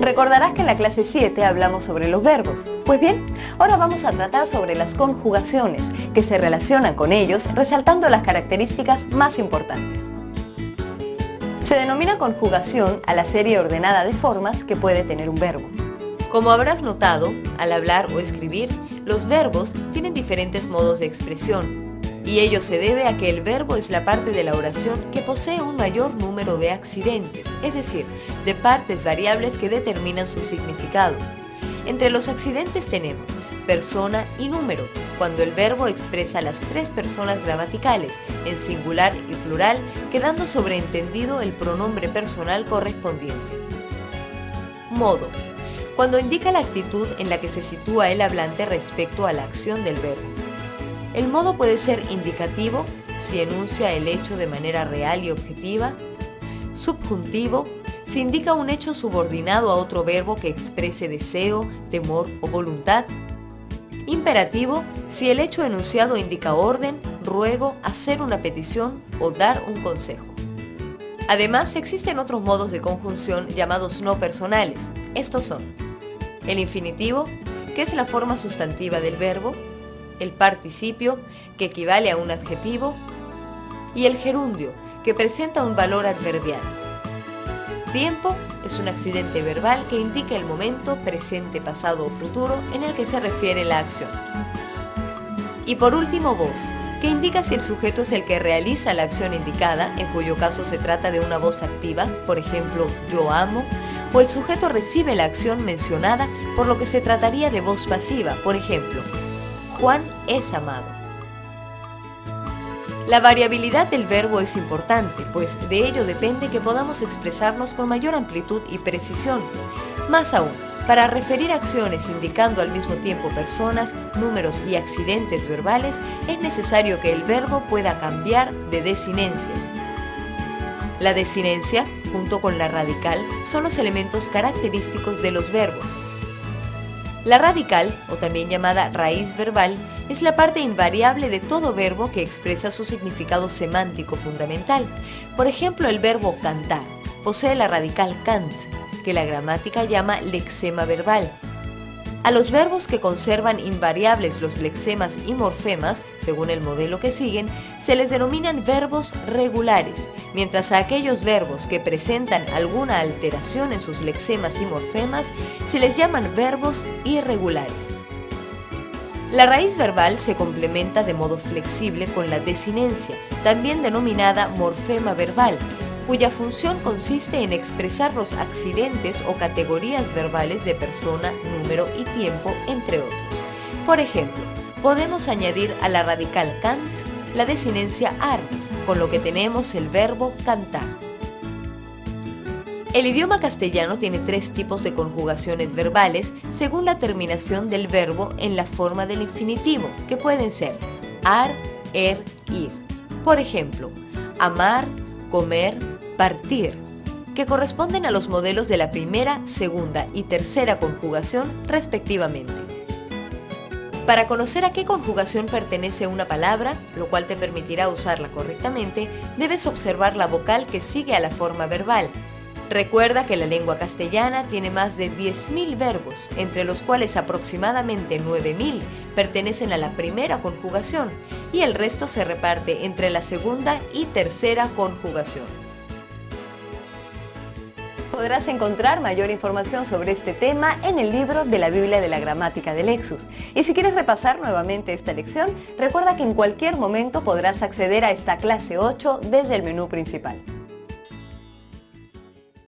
Recordarás que en la clase 7 hablamos sobre los verbos. Pues bien, ahora vamos a tratar sobre las conjugaciones, que se relacionan con ellos, resaltando las características más importantes. Se denomina conjugación a la serie ordenada de formas que puede tener un verbo. Como habrás notado, al hablar o escribir, los verbos tienen diferentes modos de expresión, y ello se debe a que el verbo es la parte de la oración que posee un mayor número de accidentes, es decir, de partes variables que determinan su significado. Entre los accidentes tenemos persona y número, cuando el verbo expresa las tres personas gramaticales, en singular y plural, quedando sobreentendido el pronombre personal correspondiente. Modo, cuando indica la actitud en la que se sitúa el hablante respecto a la acción del verbo. El modo puede ser indicativo, si enuncia el hecho de manera real y objetiva. Subjuntivo, si indica un hecho subordinado a otro verbo que exprese deseo, temor o voluntad. Imperativo, si el hecho enunciado indica orden, ruego, hacer una petición o dar un consejo. Además, existen otros modos de conjunción llamados no personales. Estos son el infinitivo, que es la forma sustantiva del verbo, el participio, que equivale a un adjetivo, y el gerundio, que presenta un valor adverbial. Tiempo es un accidente verbal que indica el momento, presente, pasado o futuro en el que se refiere la acción. Y por último, voz, que indica si el sujeto es el que realiza la acción indicada, en cuyo caso se trata de una voz activa, por ejemplo, yo amo, o el sujeto recibe la acción mencionada, por lo que se trataría de voz pasiva, por ejemplo, Juan es amado. La variabilidad del verbo es importante, pues de ello depende que podamos expresarnos con mayor amplitud y precisión. Más aún, para referir acciones indicando al mismo tiempo personas, números y accidentes verbales, es necesario que el verbo pueda cambiar de desinencias. La desinencia, junto con la radical, son los elementos característicos de los verbos. La radical, o también llamada raíz verbal, es la parte invariable de todo verbo que expresa su significado semántico fundamental. Por ejemplo, el verbo cantar posee la radical cant, que la gramática llama lexema verbal. A los verbos que conservan invariables los lexemas y morfemas, según el modelo que siguen, se les denominan verbos regulares, mientras a aquellos verbos que presentan alguna alteración en sus lexemas y morfemas se les llaman verbos irregulares. La raíz verbal se complementa de modo flexible con la desinencia, también denominada morfema verbal, cuya función consiste en expresar los accidentes o categorías verbales de persona, número y tiempo, entre otros. Por ejemplo, podemos añadir a la radical cant la desinencia ar, con lo que tenemos el verbo cantar. El idioma castellano tiene tres tipos de conjugaciones verbales según la terminación del verbo en la forma del infinitivo, que pueden ser ar, ir. Por ejemplo, amar, comer, partir, que corresponden a los modelos de la primera, segunda y tercera conjugación respectivamente. Para conocer a qué conjugación pertenece una palabra, lo cual te permitirá usarla correctamente, debes observar la vocal que sigue a la forma verbal. Recuerda que la lengua castellana tiene más de 10.000 verbos, entre los cuales aproximadamente 9.000 pertenecen a la primera conjugación y el resto se reparte entre la segunda y tercera conjugación. Podrás encontrar mayor información sobre este tema en el libro de la Biblia de la Gramática de Lexus. Y si quieres repasar nuevamente esta lección, recuerda que en cualquier momento podrás acceder a esta clase 8 desde el menú principal.